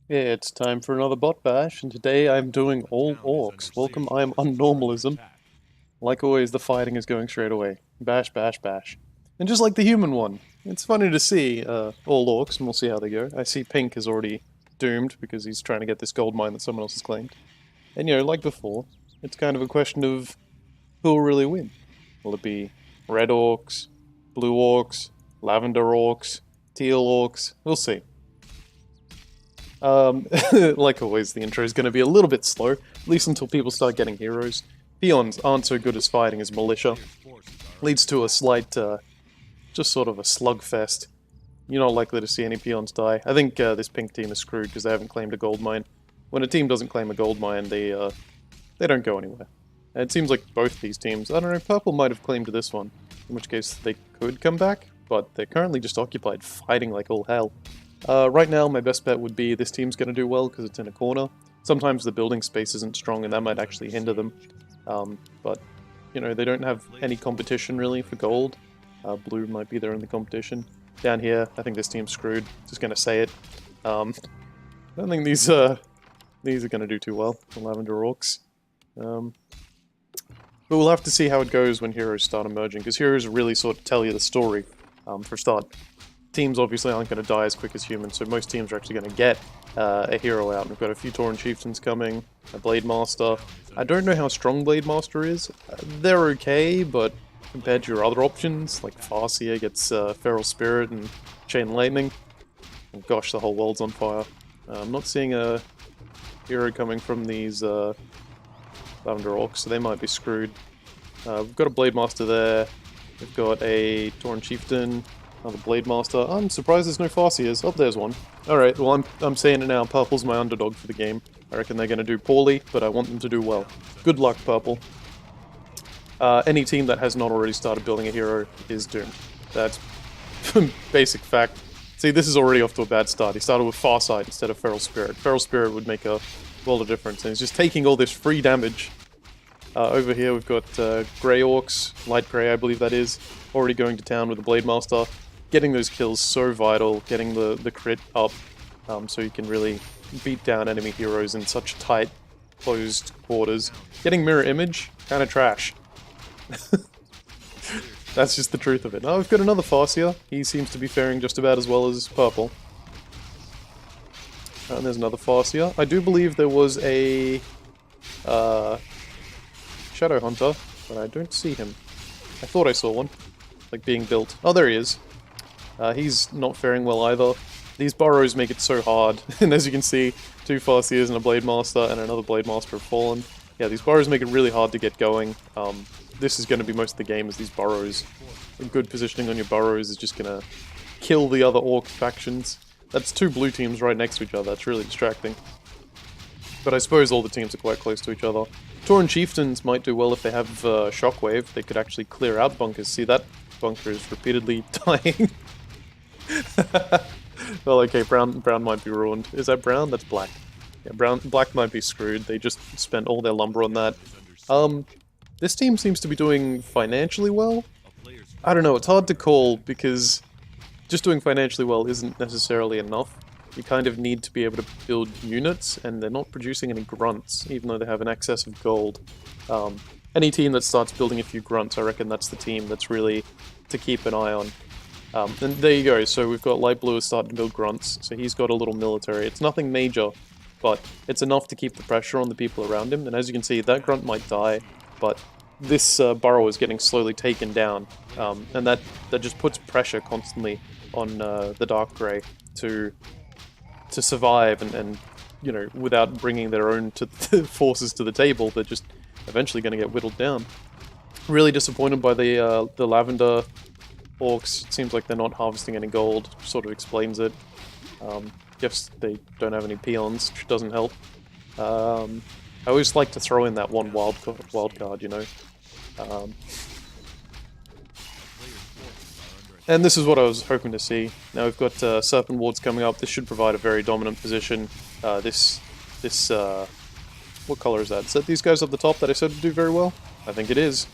It's time for another bot bash, and today I'm doing all orcs. Welcome, I am unnormalism. Like always, the fighting is going straight away. Bash, bash, bash. And just like the human one, it's funny to see all orcs, and we'll see how they go. I see Pink is already doomed because he's trying to get this gold mine that someone else has claimed. And like before, it's kind of a question of who will really win. Will it be red orcs, blue orcs, lavender orcs, teal orcs? We'll see. Like always, the intro is going to be a little bit slow, at least until people start getting heroes. Peons aren't so good as fighting as militia. Leads to a slight, just sort of a slugfest. You're not likely to see any peons die. I think this pink team is screwed because they haven't claimed a gold mine. When a team doesn't claim a gold mine, they don't go anywhere. And it seems like both these teams, I don't know, purple might have claimed this one, in which case they could come back, but they're currently just occupied fighting like all hell. Right now, my best bet would be this team's going to do well because it's in a corner. Sometimes the building space isn't strong and that might actually hinder them. But, they don't have any competition really for gold. Blue might be there in the competition. Down here, I think this team's screwed. Just going to say it. I don't think these are going to do too well, the Lavender Orcs. But we'll have to see how it goes when heroes start emerging, because heroes really sort of tell you the story, for a start. Teams obviously aren't going to die as quick as humans, so most teams are actually going to get a hero out. We've got a few Tauren Chieftains coming, a Blade Master. I don't know how strong Blade Master is. They're okay, but compared to your other options, like Farseer gets Feral Spirit and Chain Lightning, and gosh, the whole world's on fire. I'm not seeing a hero coming from these Lavender Orcs, so they might be screwed. We've got a Blade Master there. We've got a Tauren Chieftain. Another Blade Master. I'm surprised there's no Farseers. Oh, there's one. Alright, well I'm saying it now. Purple's my underdog for the game. I reckon they're going to do poorly, but I want them to do well. Good luck, Purple. Any team that has not already started building a hero is doomed. That's basic fact. See, this is already off to a bad start. He started with Farsight instead of Feral Spirit. Feral Spirit would make a world of difference, and he's just taking all this free damage. Over here we've got Grey Orcs, Light Grey I believe that is, already going to town with the Blade Master. Getting those kills so vital, getting the crit up, so you can really beat down enemy heroes in such tight, closed quarters. Getting Mirror Image, kinda trash. That's just the truth of it. Now we've got another Farseer. He seems to be faring just about as well as Purple. And there's another Farseer. I do believe there was a Shadow Hunter, but I don't see him. I thought I saw one, like being built. Oh, there he is. He's not faring well either. These burrows make it so hard, and as you can see, 2 Farseers and a Blade Master and another Blade Master have fallen. Yeah, these burrows make it really hard to get going. This is going to be most of the game, as these burrows. A good positioning on your burrows is just going to kill the other Orc factions. That's 2 blue teams right next to each other, that's really distracting. But I suppose all the teams are quite close to each other. Tauren Chieftains might do well if they have Shockwave. They could actually clear out bunkers. See, that bunker is repeatedly dying. Well, okay, brown might be ruined. Is that brown? That's black. Yeah, black might be screwed. They just spent all their lumber on that. This team seems to be doing financially well. I don't know, it's hard to call because just doing financially well isn't necessarily enough. You kind of need to be able to build units, and they're not producing any grunts, even though they have an excess of gold. Any team that starts building a few grunts, I reckon that's the team that's really to keep an eye on. And there you go, so we've got Light Blue is starting to build grunts, so he's got a little military. It's nothing major, but it's enough to keep the pressure on the people around him, and as you can see, that grunt might die, but this burrow is getting slowly taken down, and that just puts pressure constantly on the Dark Grey to survive, and without bringing their own forces to the table, they're just eventually going to get whittled down. Really disappointed by the Lavender Orcs. It seems like they're not harvesting any gold, sort of explains it. Guess they don't have any peons, which doesn't help. I always like to throw in that one wild card, And this is what I was hoping to see. Now we've got Serpent Wards coming up. This should provide a very dominant position. What color is that? Is that these guys up the top that I said to do very well? I think it is.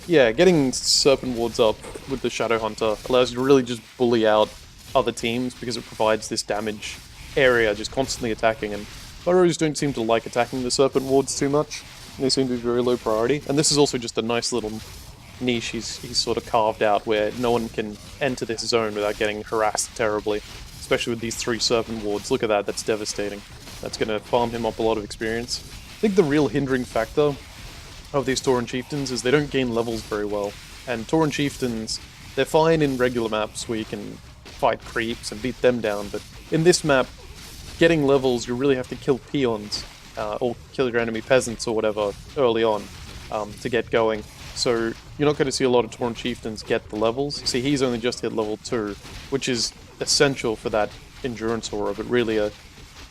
Yeah, getting Serpent Wards up with the Shadow Hunter allows you to really just bully out other teams because it provides this damage area, just constantly attacking, and burrows don't seem to like attacking the serpent wards too much. They seem to be very low priority, and this is also just a nice little niche he's sort of carved out where no one can enter this zone without getting harassed terribly, especially with these 3 serpent wards. Look at that, that's devastating. That's going to farm him up a lot of experience. I think the real hindering factor of these Tauren Chieftains is they don't gain levels very well, and Tauren Chieftains, they're fine in regular maps where you can fight creeps and beat them down, but in this map, getting levels, you really have to kill peons, or kill your enemy peasants or whatever early on to get going. So you're not going to see a lot of Tauren Chieftains get the levels. See, he's only just hit level 2, which is essential for that endurance aura, but really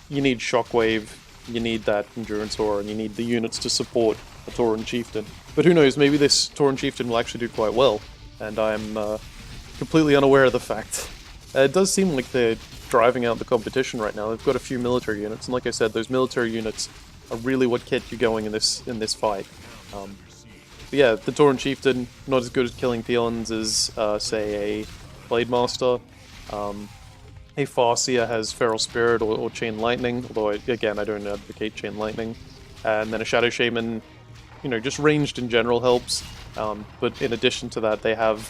you need Shockwave, you need that endurance aura, and you need the units to support a Tauren Chieftain. But who knows, maybe this Tauren Chieftain will actually do quite well, and I'm completely unaware of the fact. It does seem like they're driving out the competition right now. They've got a few military units, and like I said, those military units are really what get you going in this fight. But yeah, the Tauren Chieftain, not as good at killing peons as, say, a Blade Master. A Farseer has Feral Spirit or Chain Lightning, although, again, I don't advocate Chain Lightning. And then a Shadow Shaman, you know, just ranged in general helps. But in addition to that, they have,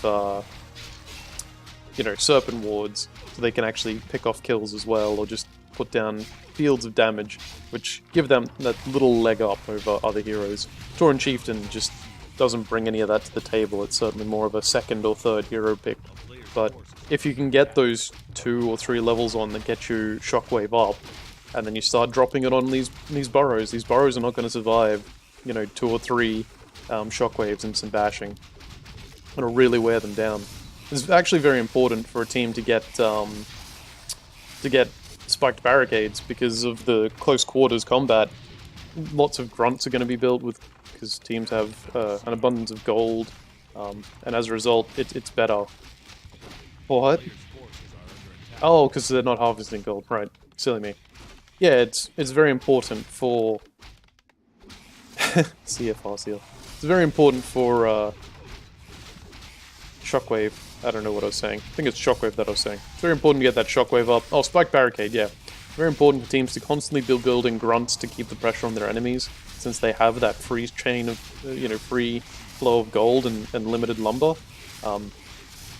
you know, Serpent Wards, so they can actually pick off kills as well, or just put down fields of damage, which give them that little leg up over other heroes. Tauren Chieftain just doesn't bring any of that to the table. It's certainly more of a 2nd or 3rd hero pick. But if you can get those 2 or 3 levels on that get you Shockwave up, and then you start dropping it on these burrows are not going to survive, you know, 2 or 3 Shockwaves and some bashing. It'll really wear them down. It's actually very important for a team to get spiked barricades because of the close quarters combat. Lots of grunts are going to be built because teams have an abundance of gold, and as a result, it's better. What? Oh, because they're not harvesting gold, right? Silly me. Yeah, it's very important for CFR seal. It's very important for Shockwave. I don't know what I was saying. I think it's Shockwave that I was saying. It's very important to get that Shockwave up. Oh, Spike Barricade, yeah. Very important for teams to constantly be building grunts to keep the pressure on their enemies, since they have that free chain of, you know, free flow of gold and limited lumber.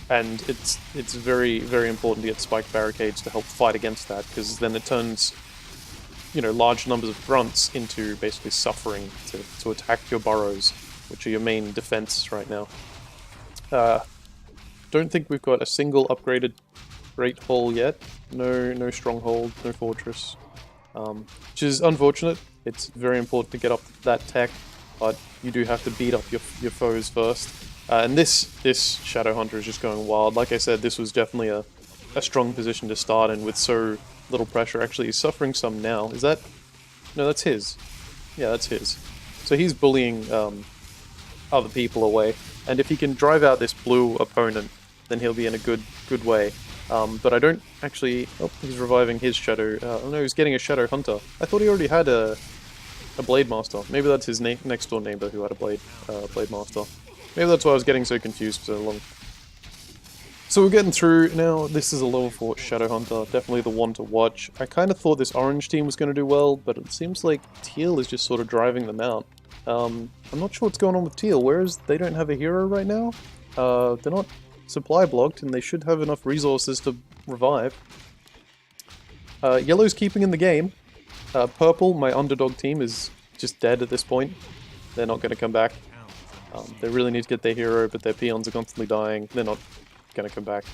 And it's very, very important to get Spike Barricades to help fight against that, because then it turns, you know, large numbers of grunts into basically suffering to attack your burrows, which are your main defense right now. Don't think we've got a single upgraded Great Hall yet. No stronghold, no fortress, which is unfortunate. It's very important to get up that tech, but you do have to beat up your foes first. And this Shadow Hunter is just going wild. Like I said, this was definitely a strong position to start in with so little pressure. Actually, he's suffering some now. Is that? No, that's his. Yeah, that's his. So he's bullying other people away. And if he can drive out this blue opponent, then he'll be in a good way. But I don't actually... Oh, he's reviving his Shadow... oh no, he's getting a Shadow Hunter. I thought he already had a Blade Master. Maybe that's his next door neighbor who had a Blade Master. Maybe that's why I was getting so confused for so long. So we're getting through now. This is a level 4 Shadow Hunter. Definitely the one to watch. I kind of thought this orange team was going to do well, but it seems like Teal is just sort of driving them out. I'm not sure what's going on with Teal. They don't have a hero right now? They're not supply blocked, and they should have enough resources to revive. Yellow's keeping in the game. Purple, my underdog team, is just dead at this point. They're not going to come back. They really need to get their hero, but their peons are constantly dying. They're not going to come back.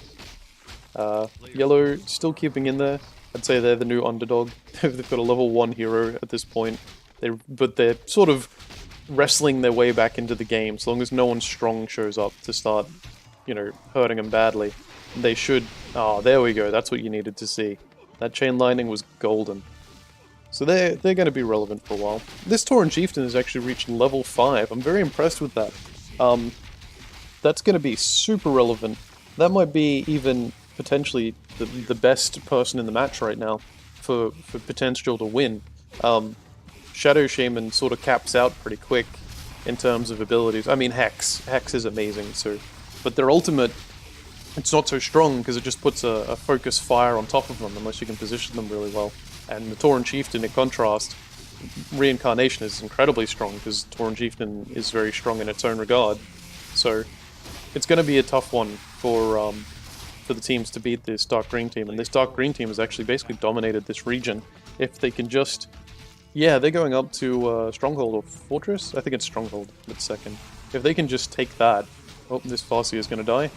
Yellow, still keeping in there. I'd say they're the new underdog. They've got a level 1 hero at this point. But they're sort of wrestling their way back into the game. So long as no one strong shows up to start, you know, hurting them badly, they should... Oh, there we go. That's what you needed to see. That Chain Lightning was golden. So they're going to be relevant for a while. This Tauren Chieftain has actually reached level 5. I'm very impressed with that. That's going to be super relevant. That might be even potentially the best person in the match right now for potential to win. Shadow Shaman sort of caps out pretty quick in terms of abilities. I mean, Hex is amazing, so... But their ultimate it's not so strong because it just puts a focus fire on top of them unless you can position them really well. And the Tauren Chieftain, in contrast, Reincarnation is incredibly strong because Tauren Chieftain is very strong in its own regard. So it's going to be a tough one for the teams to beat this Dark Green team. And this Dark Green team has actually basically dominated this region. If they can just... Yeah, they're going up to Stronghold or Fortress? I think it's Stronghold, that's second. If they can just take that... Oh, this Farseer is going to die.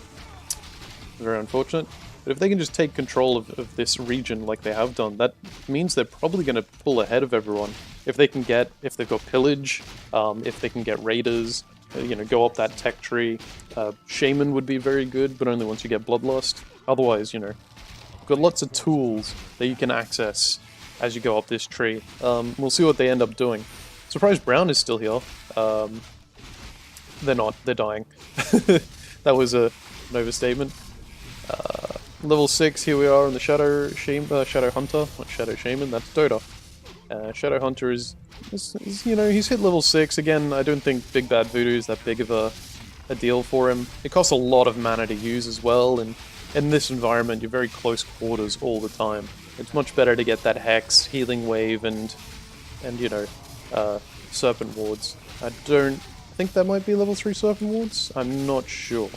Very unfortunate. But if they can just take control of this region like they have done, that means they're probably going to pull ahead of everyone. If they can get... If they've got Pillage, if they can get Raiders, you know, go up that tech tree. Shaman would be very good, but only once you get Bloodlust. Otherwise, you know, you've got lots of tools that you can access as you go up this tree. We'll see what they end up doing. Surprised Brown is still here. They're not. They're dying. That was an overstatement. Level 6, here we are in the Shadow Hunter. Not Shadow Shaman, that's Dota. Shadow Hunter is, you know, he's hit level 6. Again, I don't think Big Bad Voodoo is that big of a deal for him. It costs a lot of mana to use as well, and in this environment, you're very close quarters all the time. It's much better to get that Hex, Healing Wave, and you know, Serpent Wards. I don't think that might be level 3 Serpent Wards. I'm not sure.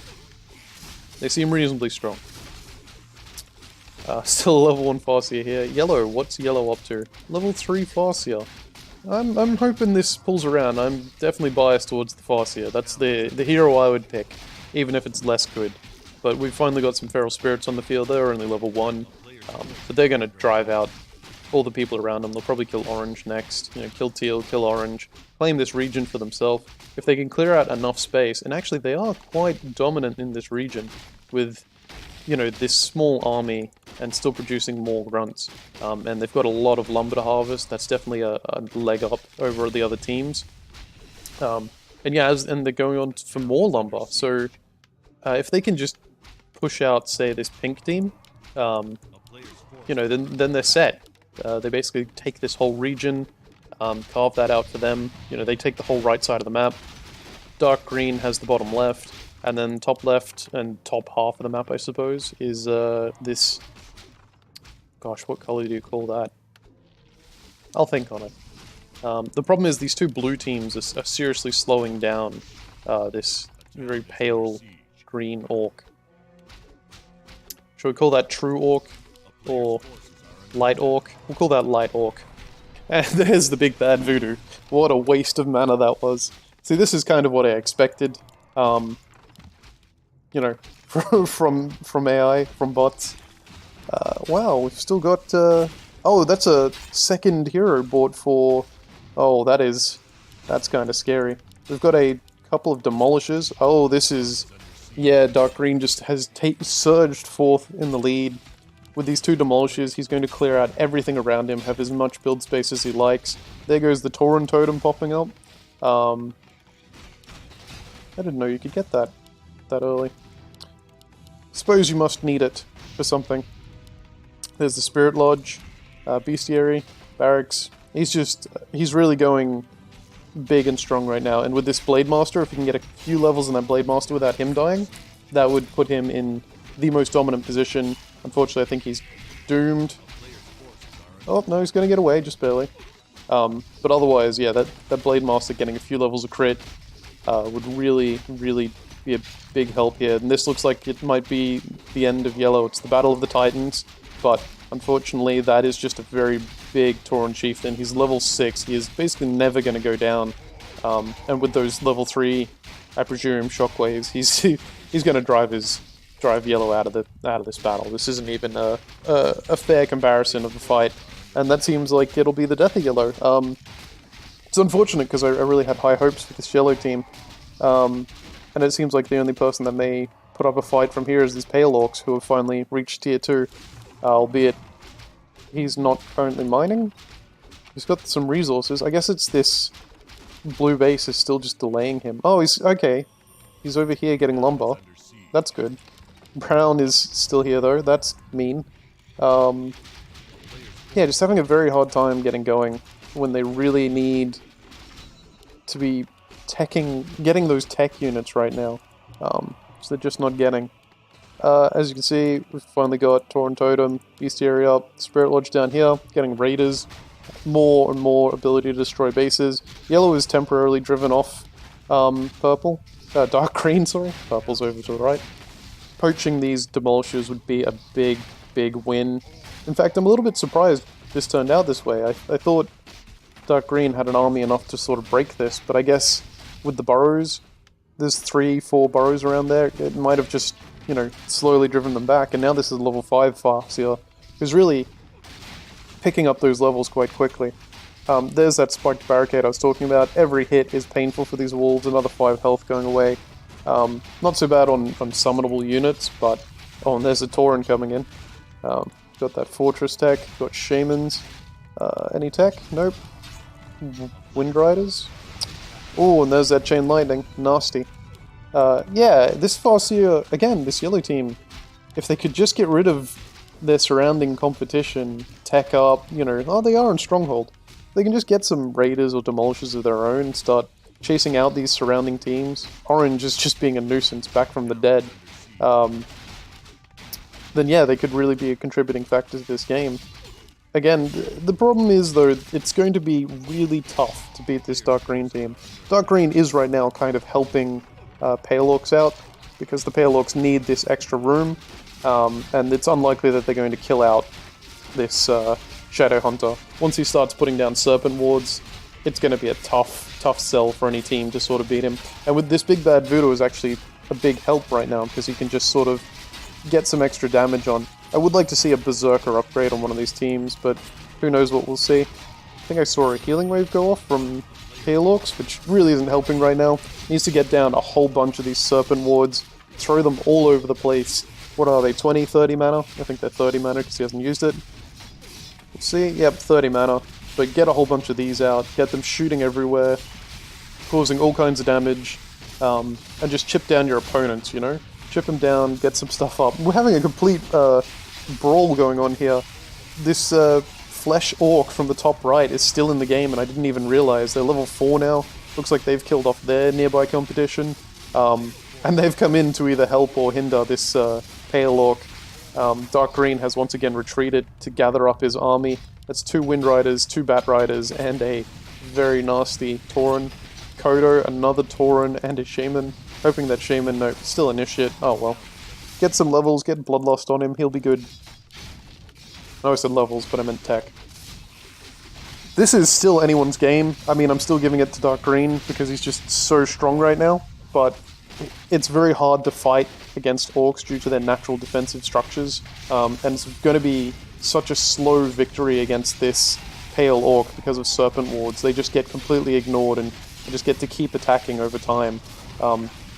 They seem reasonably strong. Still a level 1 Farseer here. Yellow, what's Yellow up to? Level 3 Farseer. I'm hoping this pulls around. I'm definitely biased towards the Farseer. That's the hero I would pick, even if it's less good. But we've finally got some Feral Spirits on the field. They're only level 1. But they're going to drive out all the people around them. They'll probably kill Orange next. You know, kill Teal, kill Orange. Claim this region for themselves. If they can clear out enough space, and actually they are quite dominant in this region with, you know, this small army and still producing more grunts. And they've got a lot of lumber to harvest. That's definitely a leg up over the other teams. And yeah, and they're going on for more lumber. So if they can just push out, say, this pink team, you know, then they're set. They basically take this whole region, carve that out for them. You know, they take the whole right side of the map. Dark green has the bottom left, and then top left and top half of the map, I suppose, is this... Gosh, what color do you call that? I'll think on it. The problem is these two blue teams are seriously slowing down this very pale green orc. Should we call that true orc? Or light orc? We'll call that light orc. And there's the big bad voodoo. What a waste of mana that was. See, this is kind of what I expected. You know, from AI, from bots. Wow, we've still got... oh, that's a second hero bought for... Oh, that's kind of scary. We've got a couple of demolishers. Oh, this is... Yeah, Dark Green just has surged forth in the lead. With these two demolishers, he's going to clear out everything around him, have as much build space as he likes. There goes the Tauren Totem popping up. I didn't know you could get that early. Suppose you must need it for something. There's the Spirit Lodge, Bestiary, Barracks. He's really going big and strong right now. And with this Blade Master, if you can get a few levels in that Blade Master without him dying, that would put him in the most dominant position. Unfortunately, I think he's doomed. Oh, no, he's going to get away, just barely. But otherwise, yeah, that Blade Master getting a few levels of crit would really, really be a big help here. And this looks like it might be the end of yellow. It's the Battle of the Titans, but unfortunately, that is just a very big Tauren Chieftain. He's level 6. He is basically never going to go down. And with those level 3, I presume, shockwaves, he's going to drive yellow out of this battle. This isn't even a fair comparison of the fight, and that seems like it'll be the death of yellow. It's unfortunate because I really had high hopes for this yellow team, and it seems like the only person that may put up a fight from here is these Pale Orcs, who have finally reached tier 2, albeit he's not currently mining. He's got some resources. I guess it's this blue base is still just delaying him. Oh, he's okay. He's over here getting lumber. That's good. Brown is still here though, that's mean. Yeah, just having a very hard time getting going when they really need to be getting those tech units right now. So they're just not getting. As you can see, we've finally got Tauren Totem, Bestiary up, Spirit Lodge down here, getting Raiders, more and more ability to destroy bases. Yellow is temporarily driven off purple, dark green, sorry, purple's over to the right. Poaching these demolishers would be a big, big win. In fact, I'm a little bit surprised this turned out this way. I thought dark green had an army enough to sort of break this, but I guess with the burrows, there's 3-4 burrows around there, it might have just, you know, slowly driven them back, and now this is level 5 Farseer, who's really picking up those levels quite quickly. There's that spiked barricade I was talking about. Every hit is painful for these wolves, another 5 health going away. Not so bad on summonable units, but... Oh, and there's a Tauren coming in. Got that Fortress tech, got Shamans. Any tech? Nope. Wind Riders? Oh, and there's that Chain Lightning. Nasty. Yeah, this Farseer, again, this yellow team, if they could just get rid of their surrounding competition, tech up, you know, oh, they are in Stronghold. They can just get some Raiders or Demolishers of their own and start chasing out these surrounding teams. Orange is just being a nuisance back from the dead. Then yeah, they could really be a contributing factor to this game. Again, the problem is, though, it's going to be really tough to beat this Dark Green team. Dark Green is right now kind of helping Pale Orcs out, because the Pale Orcs need this extra room, and it's unlikely that they're going to kill out this Shadow Hunter. Once he starts putting down Serpent Wards, it's going to be a tough sell for any team to sort of beat him. And with this Big Bad Voodoo is actually a big help right now, because he can just sort of get some extra damage on. I would like to see a Berserker upgrade on one of these teams, but who knows what we'll see. I think I saw a Healing Wave go off from Pale Orcs, which really isn't helping right now. Needs to get down a whole bunch of these Serpent Wards, throw them all over the place. What are they, 20, 30 mana? I think they're 30 mana because he hasn't used it. We'll see, yep, 30 mana. But get a whole bunch of these out, get them shooting everywhere, causing all kinds of damage, and just chip down your opponents, you know? Chip them down, get some stuff up. We're having a complete brawl going on here. This Flesh Orc from the top right is still in the game, and I didn't even realize. They're level 4 now. Looks like they've killed off their nearby competition. And they've come in to either help or hinder this Pale Orc. Dark Green has once again retreated to gather up his army. That's 2 Wind Riders, 2 Bat Riders, and a very nasty Tauren. Kodo, another Tauren, and a Shaman. Hoping that Shaman, no, still initiate. Oh well. Get some levels, get Bloodlust on him, he'll be good. No, I said levels, but I meant tech. This is still anyone's game. I mean, I'm still giving it to Dark Green because he's just so strong right now, but it's very hard to fight against Orcs due to their natural defensive structures, and it's going to be such a slow victory against this Pale Orc because of Serpent Wards. They just get completely ignored and just get to keep attacking over time,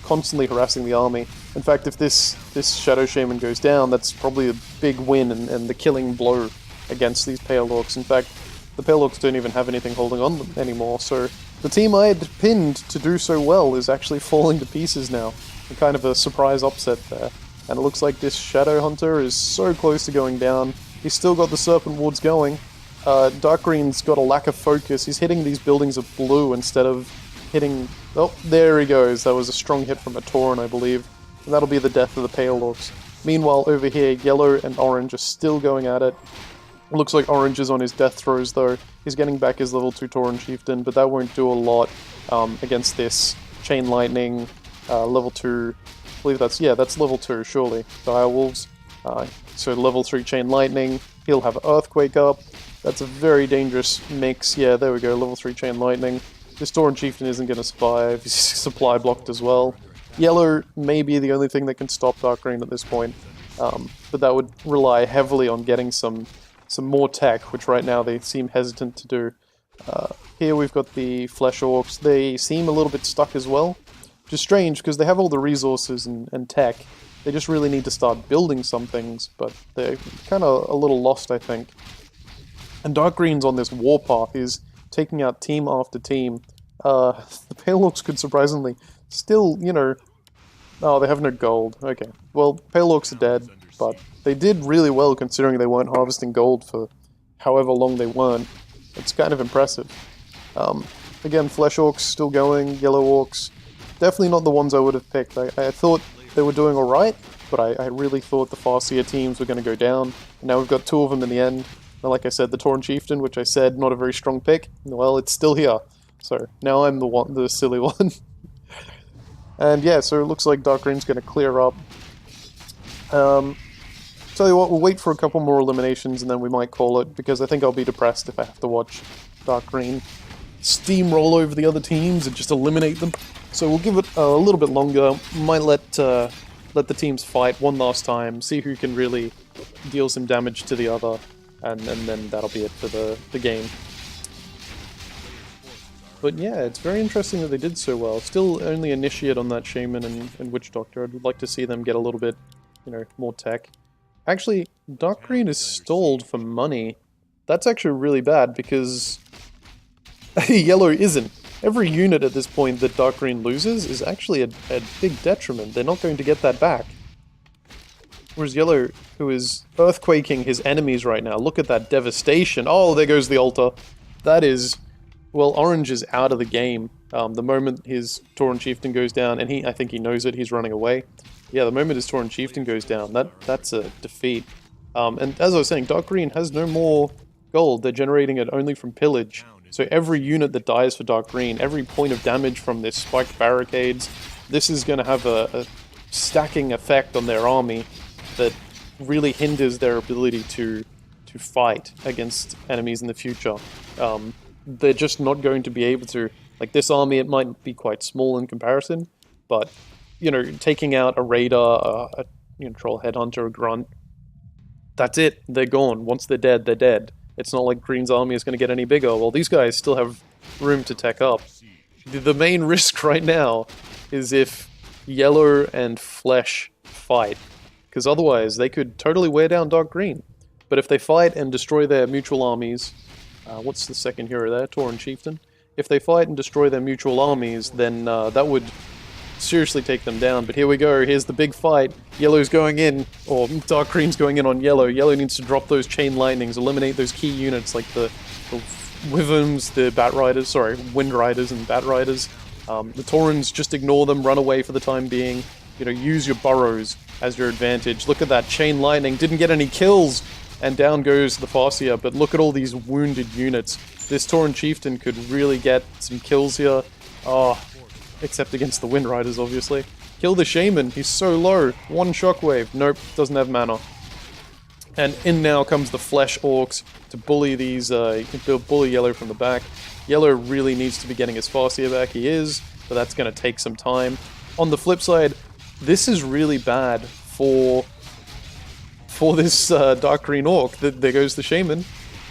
constantly harassing the army. In fact, if this Shadow Shaman goes down, that's probably a big win and the killing blow against these Pale Orcs. In fact, the Pale Orcs don't even have anything holding on them anymore, so the team I had pinned to do so well is actually falling to pieces now. A kind of a surprise upset there. And it looks like this Shadow Hunter is so close to going down. He's still got the Serpent Wards going. Dark Green's got a lack of focus. He's hitting these buildings of blue instead of hitting... Oh, there he goes. That was a strong hit from a Tauren, I believe. And that'll be the death of the Pale Orcs. Meanwhile, over here, yellow and orange are still going at it. Looks like orange is on his death throes, though. He's getting back his level 2 Tauren Chieftain, but that won't do a lot against this Chain Lightning, level 2... I believe that's... Yeah, that's level 2, surely. Direwolves. So level 3 Chain Lightning. He'll have Earthquake up. That's a very dangerous mix. Yeah, there we go, level 3 Chain Lightning. This Tauren Chieftain isn't going to survive. He's supply blocked as well. Yellow may be the only thing that can stop Dark Green at this point. But that would rely heavily on getting some more tech, which right now they seem hesitant to do. Here we've got the Flesh Orcs. They seem a little bit stuck as well, which is strange because they have all the resources and tech. They just really need to start building some things, but they're kind of a little lost, I think. And Dark Green's on this warpath. He's taking out team after team. The Pale Orcs could surprisingly still, you know... Oh, they have no gold. Okay. Well, Pale Orcs are dead, but they did really well considering they weren't harvesting gold for however long they weren't. It's kind of impressive. Again, Flesh Orcs still going, Yellow Orcs. Definitely not the ones I would have picked. I thought they were doing alright, but I really thought the Farseer teams were going to go down. And now we've got two of them in the end. And like I said, the Tauren Chieftain, which I said not a very strong pick, well, it's still here. So now I'm the silly one. And yeah, so it looks like Dark Green's going to clear up. Tell you what, we'll wait for a couple more eliminations and then we might call it, because I think I'll be depressed if I have to watch Dark Green steamroll over the other teams and just eliminate them. So we'll give it a little bit longer. Might let the teams fight one last time, see who can really deal some damage to the other, and then that'll be it for the game. But yeah, it's very interesting that they did so well. Still only Initiate on that Shaman and Witch Doctor. I'd like to see them get a little bit, you know, more tech. Actually, Dark Green is stalled for money. That's actually really bad, because Yellow isn't. Every unit at this point that Dark Green loses is actually a big detriment. They're not going to get that back. Whereas Yellow, who is earthquaking his enemies right now, look at that devastation. Oh, there goes the altar. That is... Well, Orange is out of the game. The moment his Tauren Chieftain goes down, and I think he knows it, he's running away. Yeah, the moment his Tauren Chieftain goes down, that's a defeat. And as I was saying, Dark Green has no more gold. They're generating it only from pillage. So every unit that dies for Dark Green, every point of damage from this spiked barricades, this is going to have a stacking effect on their army that really hinders their ability to fight against enemies in the future. They're just not going to be able to... Like, this army, it might be quite small in comparison, but, you know, taking out a Raider, a Troll Headhunter, a Grunt, that's it. They're gone. Once they're dead, they're dead. It's not like Green's army is going to get any bigger. Well, these guys still have room to tech up. The main risk right now is if Yellow and Flesh fight, because otherwise they could totally wear down Dark Green. But if they fight and destroy their mutual armies... what's the second hero there? Tauren Chieftain. If they fight and destroy their mutual armies, then that would seriously take them down. But here we go. Here's the big fight. Yellow's going in, or Dark Green's going in on Yellow. Yellow needs to drop those Chain Lightnings, eliminate those key units like the Wyverns, the Bat Riders, sorry, Wind Riders and Bat Riders. The Taurens, just ignore them, run away for the time being. You know, use your burrows as your advantage. Look at that Chain Lightning. Didn't get any kills. And down goes the Farseer, but look at all these wounded units. This Tauren Chieftain could really get some kills here. Oh, except against the Wind Riders, obviously. Kill the Shaman, he's so low. One shockwave. Nope, doesn't have mana. And in now comes the Flesh Orcs to bully these, bully Yellow from the back. Yellow really needs to be getting his Farseer back, he is, but that's going to take some time. On the flip side, this is really bad for this Dark Green Orc. There goes the Shaman.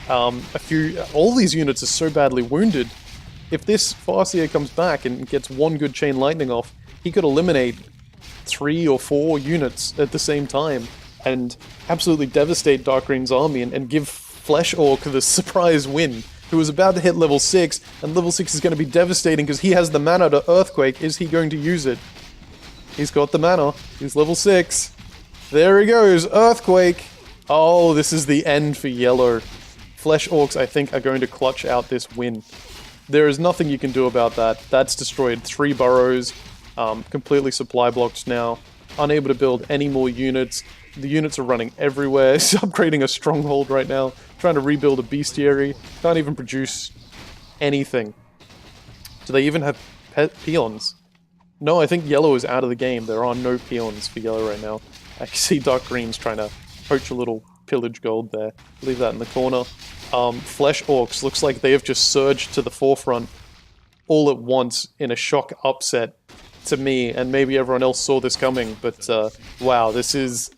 All these units are so badly wounded. If this Farseer comes back and gets one good Chain Lightning off, he could eliminate 3 or 4 units at the same time and absolutely devastate Dark Green's army and give Flesh Orc the surprise win, who was about to hit level 6, and level 6 is going to be devastating because he has the mana to Earthquake. Is he going to use it? He's got the mana. He's level 6. There he goes, Earthquake! Oh, this is the end for Yellow. Flesh Orcs, I think, are going to clutch out this win. There is nothing you can do about that. That's destroyed 3 burrows, completely supply blocked now, unable to build any more units. The units are running everywhere. He's upgrading a stronghold right now, trying to rebuild a bestiary. Can't even produce anything. Do they even have peons? No, I think Yellow is out of the game. There are no peons for Yellow right now. I can see Dark Green's trying to poach a little pillage gold there. Leave that in the corner. Flesh Orcs looks like they have just surged to the forefront all at once in a shock upset to me, and maybe everyone else saw this coming, but wow, this is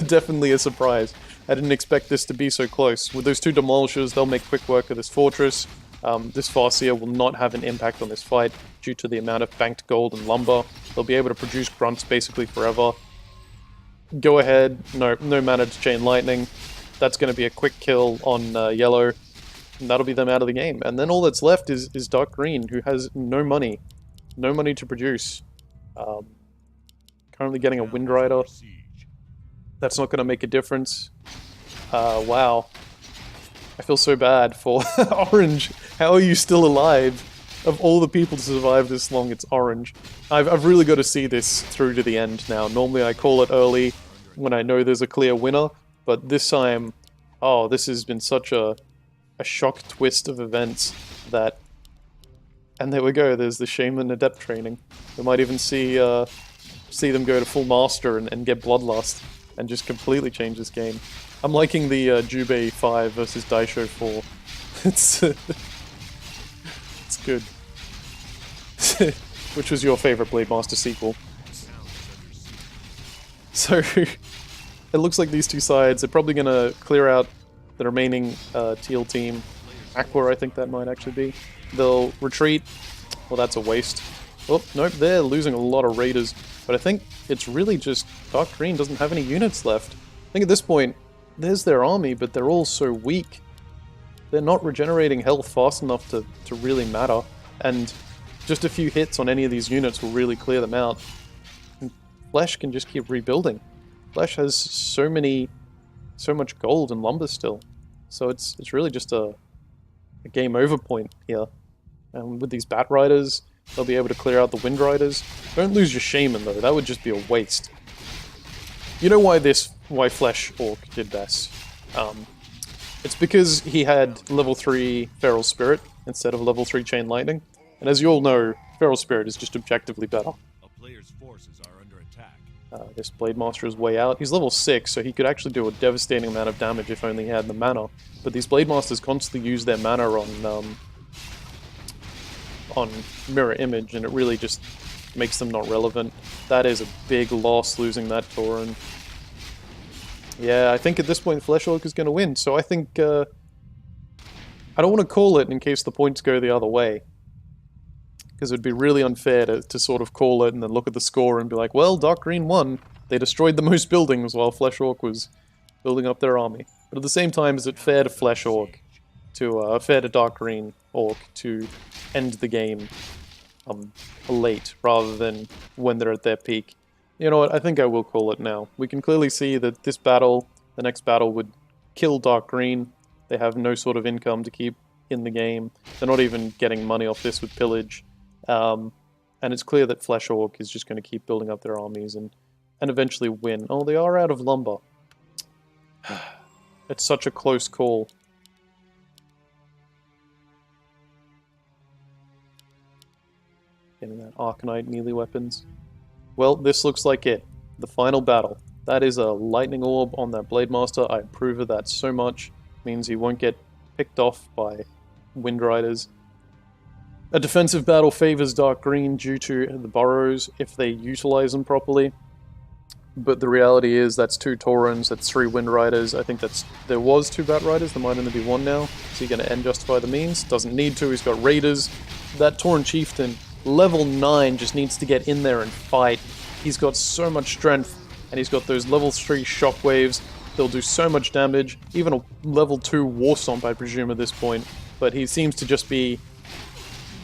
definitely a surprise. I didn't expect this to be so close. With those 2 Demolishers, they'll make quick work of this fortress. This Farseer will not have an impact on this fight due to the amount of banked gold and lumber. They'll be able to produce grunts basically forever. Go ahead, no mana to Chain Lightning. That's going to be a quick kill on Yellow, and that'll be them out of the game. And then all that's left is Dark Green, who has no money to produce. Currently getting a Wind Rider. That's not going to make a difference. Wow. I feel so bad for Orange. How are you still alive? Of all the people to survive this long, it's orange. I've really got to see this through to the end now. Normally I call it early when I know there's a clear winner, but this time, oh, this has been such a shock twist of events that... And there we go, there's the Shaman Adept training. We might even see them go to full Master and get Bloodlust, and just completely change this game. I'm liking the Jubei 5 versus Daisho 4. It's... it's good. Which was your favorite Blade Master sequel. So, it looks like these two sides are probably going to clear out the remaining teal team. Aqua, I think that might actually be. They'll retreat. Well, that's a waste. Oh, nope, they're losing a lot of raiders. But I think it's really just Dark Green doesn't have any units left. I think at this point, there's their army, but they're all so weak. They're not regenerating health fast enough to really matter. And just a few hits on any of these units will really clear them out. And Flesh can just keep rebuilding. Flesh has so much gold and lumber still. So it's really just a game over point here. And with these Bat Riders, they'll be able to clear out the Wind Riders. Don't lose your Shaman though, that would just be a waste. You know why Flesh Orc did best? It's because he had level 3 Feral Spirit instead of level 3 Chain Lightning. And as you all know, Feral Spirit is just objectively better. A player's forces are under attack. This Blade Master is way out. He's level 6, so he could actually do a devastating amount of damage if only he had the mana. But these Blade Masters constantly use their mana on Mirror Image, and it really just makes them not relevant. That is a big loss, losing that Tauren. Yeah, I think at this point Flesh Orc is going to win, so I think... I don't want to call it in case the points go the other way. Because it would be really unfair to sort of call it and then look at the score and be like, well, Dark Green won. They destroyed the most buildings while Flesh Orc was building up their army. But at the same time, is it fair to Flesh Orc, fair to Dark Green Orc to end the game late rather than when they're at their peak? You know what, I think I will call it now. We can clearly see that this battle, the next battle, would kill Dark Green. They have no sort of income to keep in the game. They're not even getting money off this with pillage. And it's clear that Flesh Orc is just going to keep building up their armies and eventually win. Oh, they are out of lumber. It's such a close call. Getting that Arcanite melee weapons. Well, this looks like it. The final battle. That is a lightning orb on that Blade Master. I approve of that so much. Means he won't get picked off by Wind Riders. A defensive battle favors Dark Green due to the burrows if they utilize them properly. But the reality is that's 2 Taurens, that's 3 Wind Riders. I think there was 2 Bat Riders, there might only be 1 now. Is he going to end Justify the Means? Doesn't need to, he's got Raiders. That Tauren Chieftain, level 9, just needs to get in there and fight. He's got so much strength, and he's got those level 3 shockwaves. They'll do so much damage. Even a level 2 War Stomp, I presume, at this point. But he seems to just be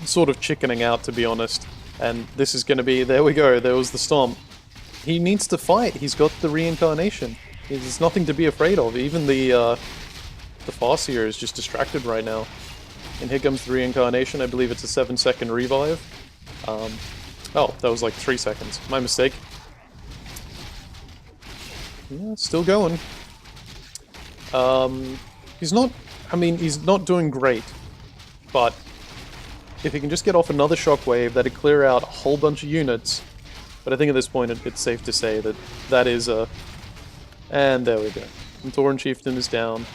sort of chickening out, to be honest. And this is going to be... There we go, there was the Stomp. He needs to fight. He's got the Reincarnation. There's nothing to be afraid of. Even the Farseer is just distracted right now. And here comes the Reincarnation. I believe it's a 7-second revive. Oh, that was like 3 seconds. My mistake. Yeah, still going. He's not... I mean, he's not doing great. But if he can just get off another shockwave, that'd clear out a whole bunch of units. But I think at this point it's safe to say that that is a... And there we go. And Tauren Chieftain is down.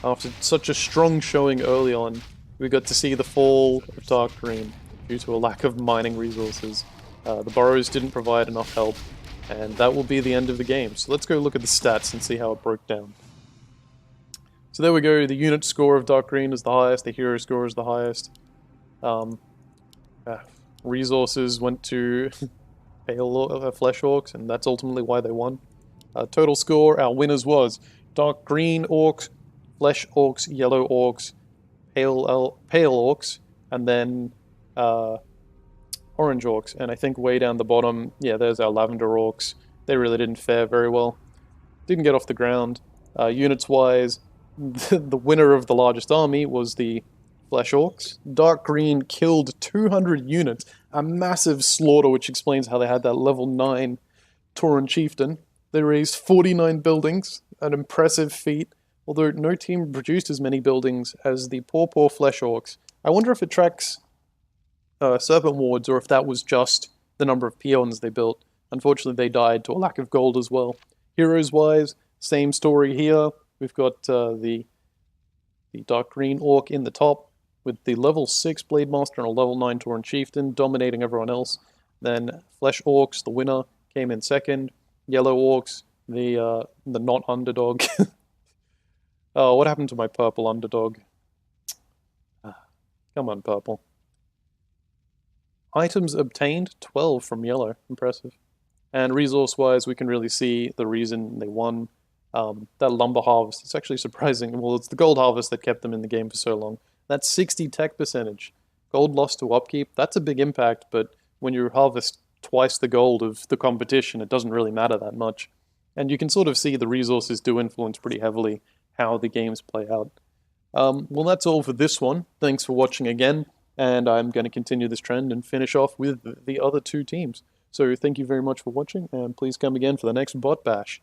After such a strong showing early on, we got to see the fall of Dark Green due to a lack of mining resources. The burrows didn't provide enough help, and that will be the end of the game. So let's go look at the stats and see how it broke down. So there we go, the unit score of Dark Green is the highest, the hero score is the highest. Resources went to Flesh Orcs, and that's ultimately why they won. Total score, our winners was Dark Green Orcs, Flesh Orcs, Yellow Orcs, Pale Orcs, and then Orange Orcs. And I think way down the bottom, yeah, there's our Lavender Orcs. They really didn't fare very well. Didn't get off the ground. Units-wise, the winner of the largest army was the Flesh Orcs. Dark Green killed 200 units, a massive slaughter, which explains how they had that level 9 Tauren Chieftain. They raised 49 buildings, an impressive feat, although no team produced as many buildings as the poor Flesh Orcs. I wonder if it tracks Serpent Wards or if that was just the number of peons they built. Unfortunately, they died to a lack of gold as well. Heroes-wise, same story here. We've got the Dark Green Orc in the top, with the level 6 Blade Master and a level 9 Tauren Chieftain dominating everyone else. Then Flesh Orcs, the winner, came in second. Yellow Orcs, the not underdog. Oh, what happened to my purple underdog? Come on, purple. Items obtained, 12 from yellow. Impressive. And resource-wise, we can really see the reason they won. That lumber harvest, it's actually surprising. Well, it's the gold harvest that kept them in the game for so long. That's 60 tech percentage. Gold lost to upkeep, that's a big impact, but when you harvest twice the gold of the competition, it doesn't really matter that much. And you can sort of see the resources do influence pretty heavily how the games play out. Well, that's all for this one. Thanks for watching again, and I'm going to continue this trend and finish off with the other two teams. So thank you very much for watching, and please come again for the next bot bash.